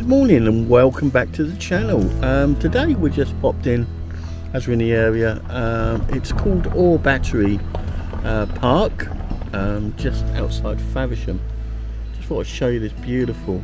Good morning and welcome back to the channel. Today we just popped in as we're in the area. It's called Oare Battery Park, just outside Faversham. Just thought I'd show you this beautiful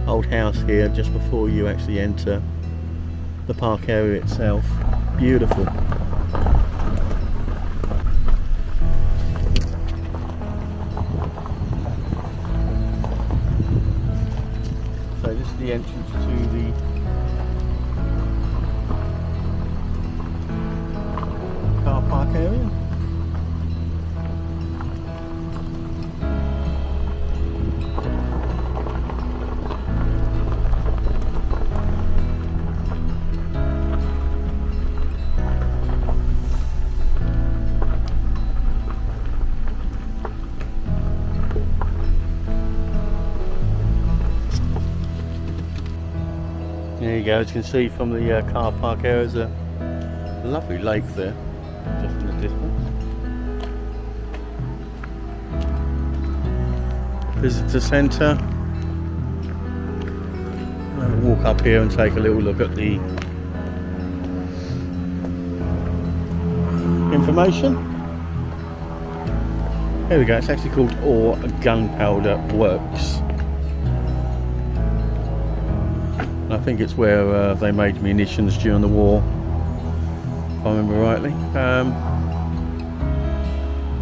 old house here just before you actually enter the park area itself. Beautiful. So this is the entrance to the car park area. There you go, as you can see from the car park area, there's a lovely lake there, just in the distance. Visitor centre. I'll walk up here and take a little look at the information. There we go, it's actually called Oare Gunpowder Works. I think it's where they made munitions during the war, if I remember rightly.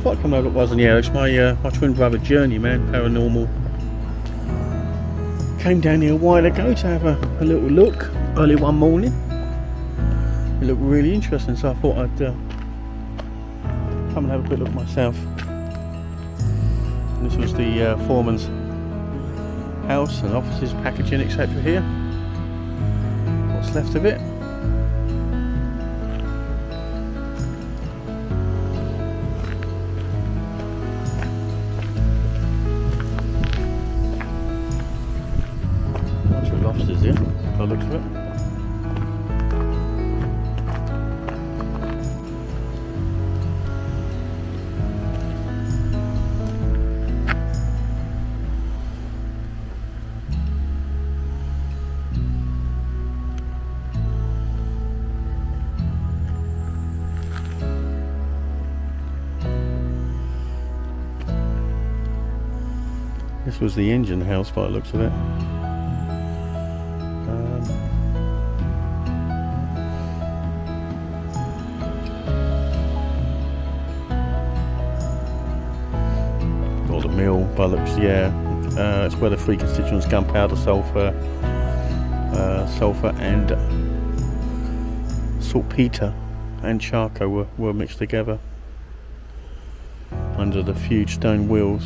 Thought I'd come over at was in the area. It's my twin brother journeyman, paranormal. Came down here a while ago to have a little look early one morning. It looked really interesting, so I thought I'd come and have a quick look myself. And this was the foreman's house and offices, packaging, etc. here. What's left of it. Bunch of offices here, by the looks of it. This was the engine house by the looks of it. Or the mill by the looks, yeah. It's where the three constituents, gunpowder, sulphur and saltpeter and charcoal were mixed together under the huge stone wheels.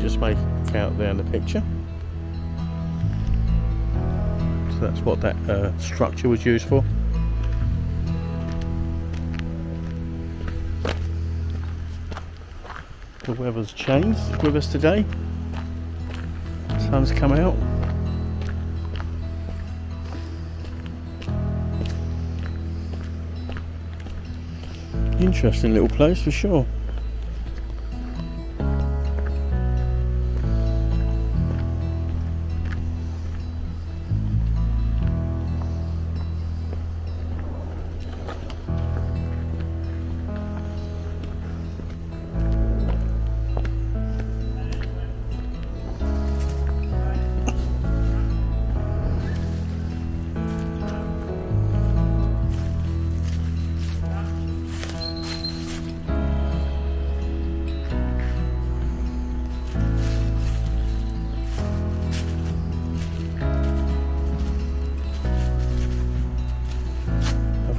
Just make out there in the picture. So that's what that structure was used for. The weather's changed with us today. Sun's come out. Interesting little place for sure.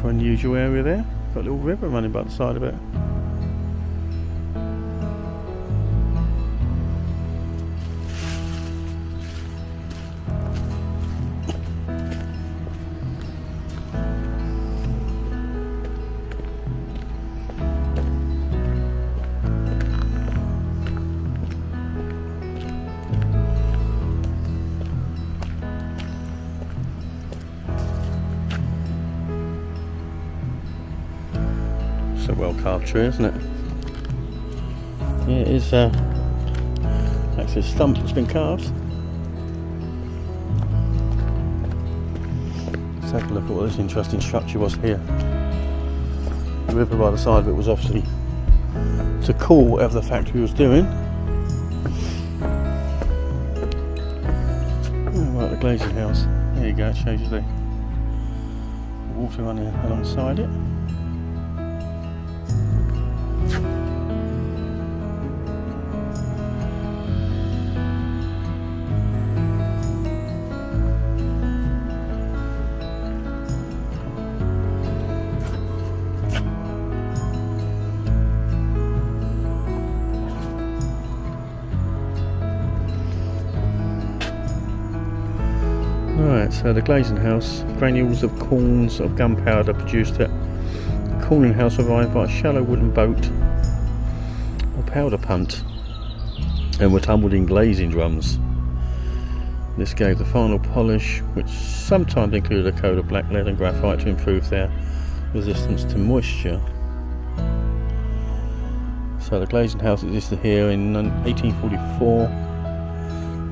Unusual area there, got a little river running by the side of it. It's a well carved tree, isn't it? Yeah, it is actually a stump that's been carved. Let's take a look at what this interesting structure was here. The river by the side of it was obviously to cool whatever the factory was doing. Oh, right, the glazing house. There you go, it shows you the water running alongside it. Right, so the glazing house, granules of corns of gunpowder produced at the cooling house arrived by a shallow wooden boat or powder punt and were tumbled in glazing drums. This gave the final polish, which sometimes included a coat of black lead and graphite to improve their resistance to moisture. So the glazing house existed here in 1844.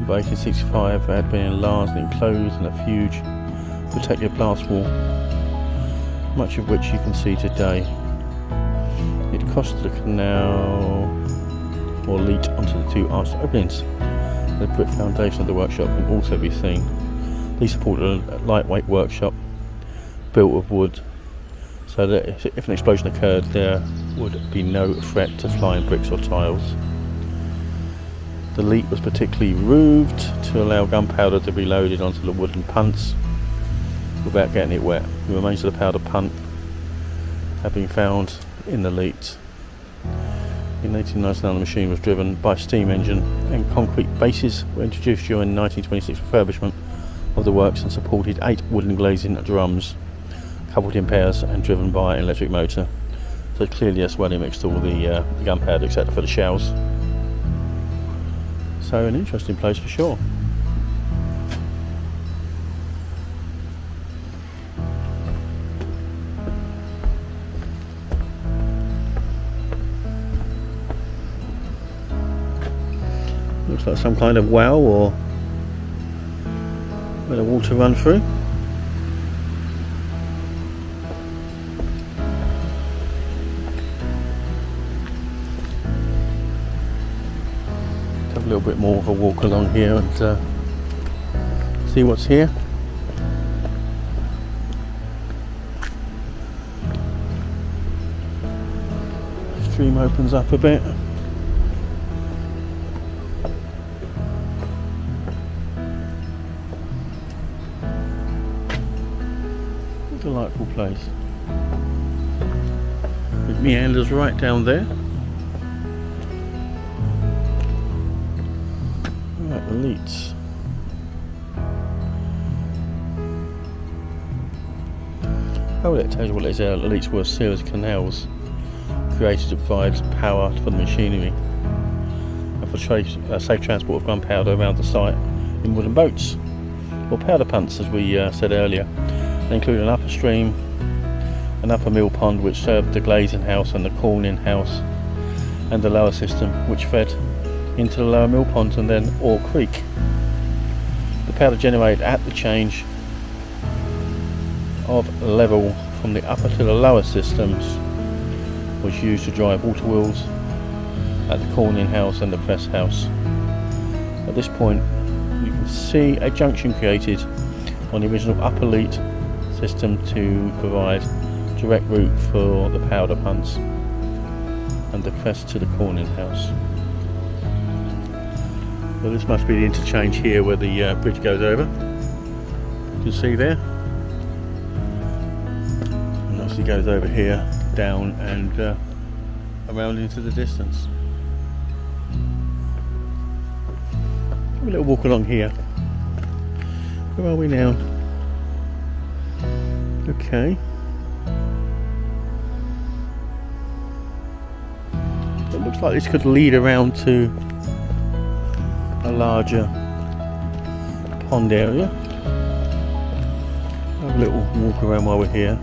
By 1865 it had been enlarged and enclosed in a huge protective blast wall, much of which you can see today. It costed a canal or leat onto the two arched openings. The brick foundation of the workshop can also be seen. These supported a lightweight workshop built of wood, so that if an explosion occurred there would be no threat to flying bricks or tiles. The leat was particularly roofed to allow gunpowder to be loaded onto the wooden punts without getting it wet. The remains of the powder punt have been found in the leat. In 1899 the machine was driven by steam engine and concrete bases were introduced during 1926 refurbishment of the works and supported 8 wooden glazing drums coupled in pairs and driven by an electric motor. So clearly that's where they mixed all the gunpowder except for the shells. So an interesting place for sure. Looks like some kind of well or where the water run through. A little bit more of a walk along here and see what's here. The stream opens up a bit. Delightful place. It meanders right down there. Right, the leats. Oh, it tells you what it is. The leats were a series of canals created to provide power for the machinery and for safe transport of gunpowder around the site in wooden boats or powder punts, as we said earlier. They include an upper stream, an upper mill pond which served the glazing house and the cooling house, and the lower system which fed into the lower mill pond and then Oare Creek. The powder generated at the change of level from the upper to the lower systems was used to drive water wheels at the cooling house and the press house. At this point you can see a junction created on the original upper leat system to provide direct route for the powder punts and the press to the cooling house. So this must be the interchange here where the bridge goes over. You can see there. And obviously goes over here, down and around into the distance. Have a little walk along here. Where are we now? Okay. It looks like this could lead around to a larger pond area. Have a little walk around while we're here.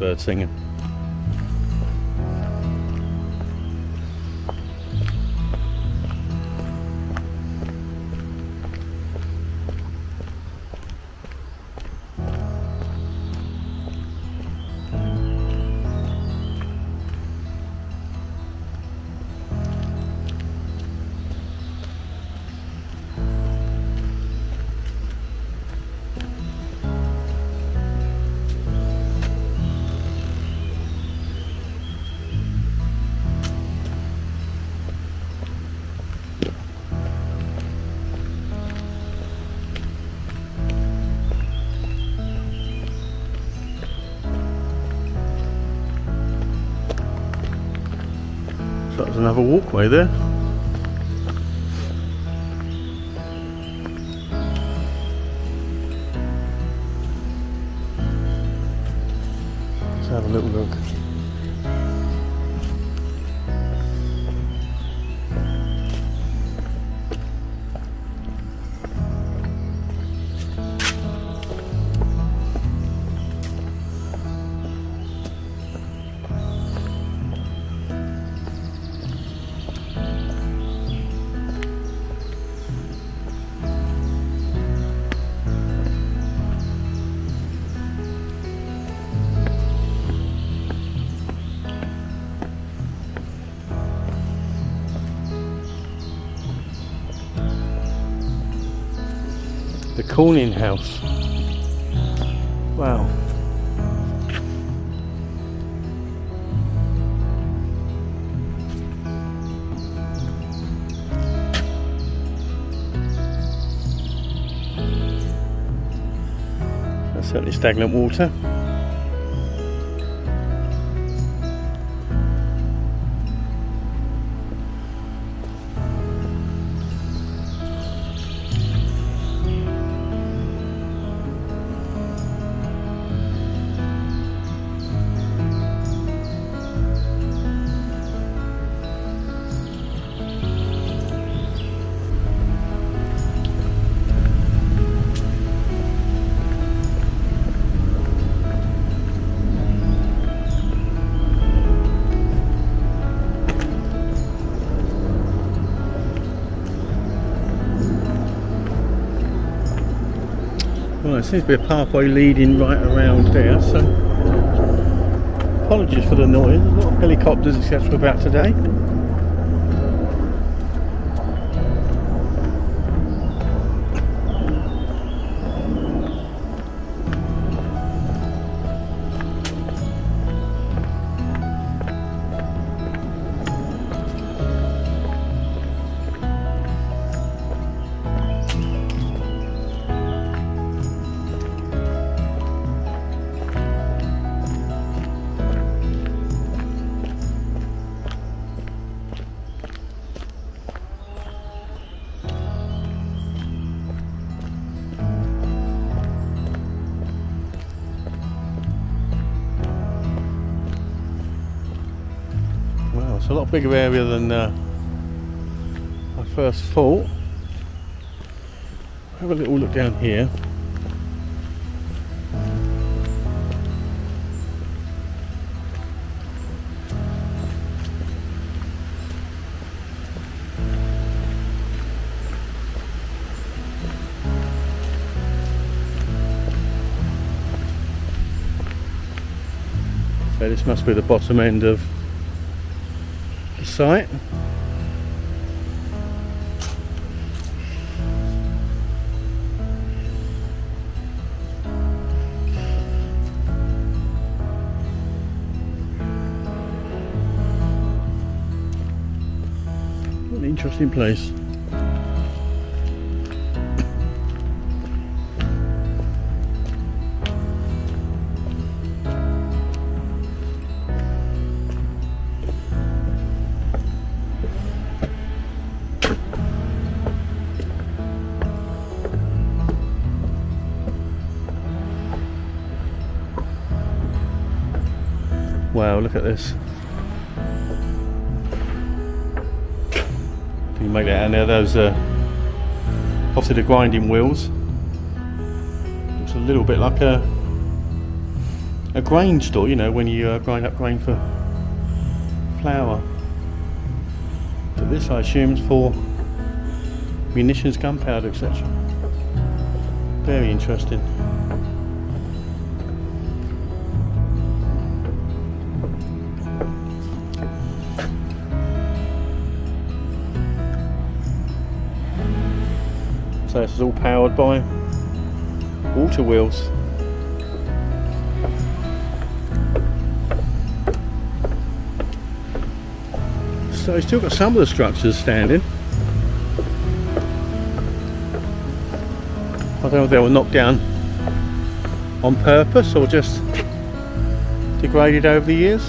bird singing. So there's another walkway there. Let's have a little look. The Glazing House. Wow. That's certainly stagnant water. Well, there seems to be a pathway leading right around there, so apologies for the noise. There's a lot of helicopters etc. about today. It's a lot bigger area than I first thought. Have a little look down here. So this must be the bottom end of the site. What an interesting place. Wow, look at this. Can you make that out now? Those obviously the grinding wheels. Looks a little bit like a a grain store, you know, when you grind up grain for flour. But this, I assume, is for munitions, gunpowder, etc. Very interesting. So this is all powered by water wheels. So he's still got some of the structures standing. I don't know if they were knocked down on purpose or just degraded over the years.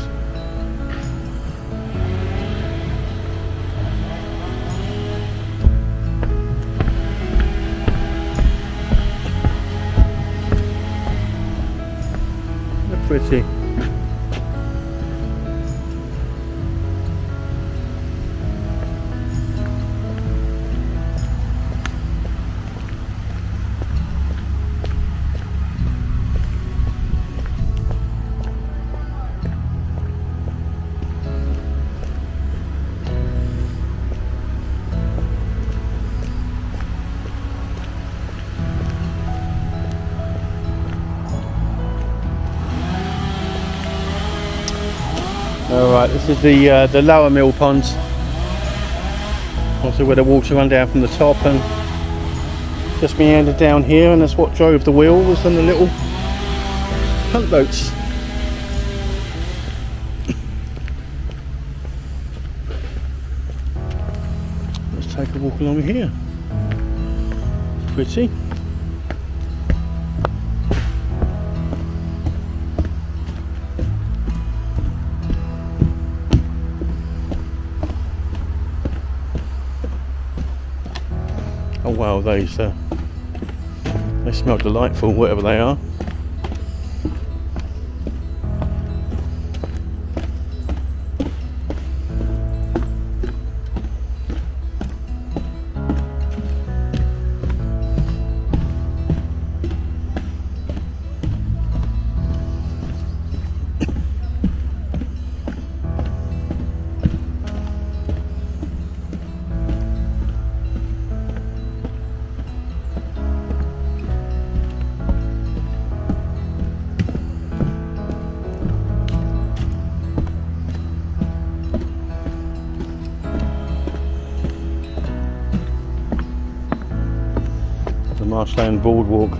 They're pretty. Alright, this is the lower mill ponds. Also where the water run down from the top and just meandered down here, and that's what drove the wheels and the little punt boats. Let's take a walk along here. It's pretty. Oh wow, they smell delightful, whatever they are. Marshland boardwalk.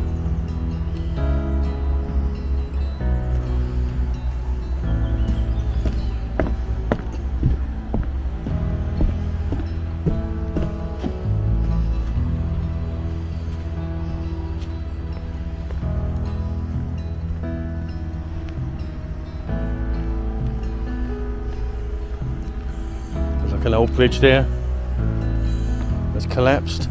There's like an old bridge there that's collapsed.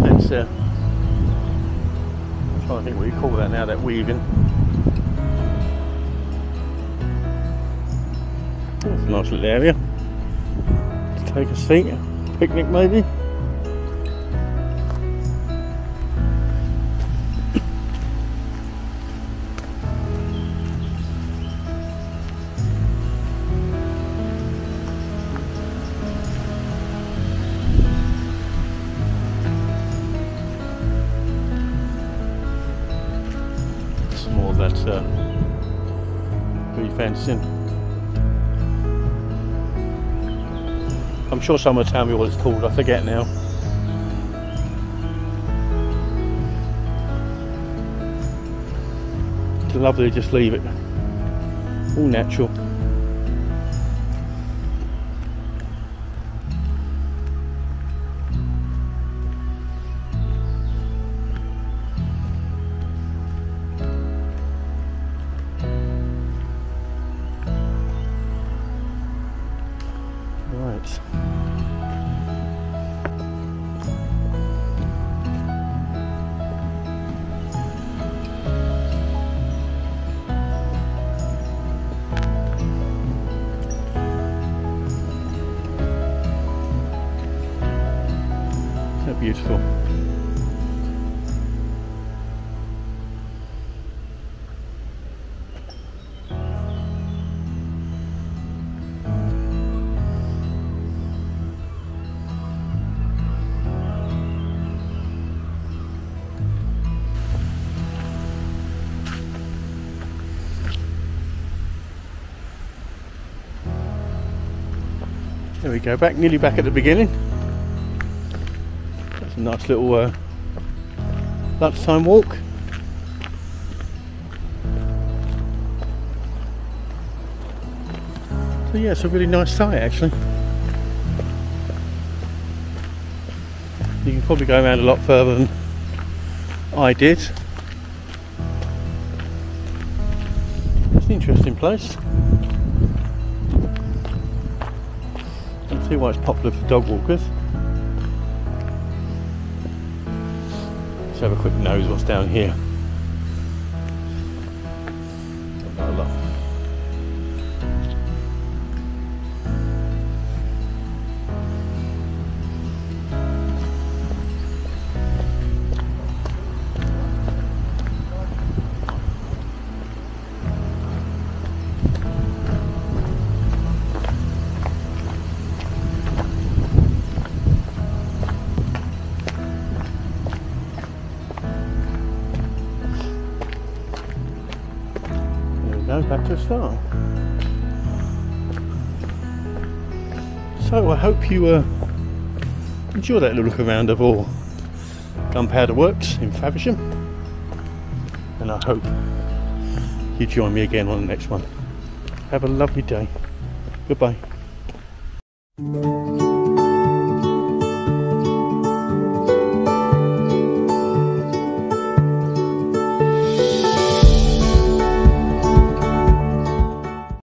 Fence there. I'm trying to think what you call that now, that weaving. That's a nice little area. Let's take a seat, picnic maybe. More of that re-fencing. I'm sure someone will tell me what it's called, I forget now. It's lovely to just leave it all natural. Right. There we go, nearly back at the beginning. That's a nice little lunchtime walk. So yeah, it's a really nice site actually. You can probably go around a lot further than I did. It's an interesting place. I can see why it's popular for dog walkers. Let's have a quick nose what's down here. Not a lot. Back to the start. So I hope you enjoy that little look around of Oare Gunpowder Works in Faversham, and I hope you join me again on the next one. Have a lovely day. Goodbye.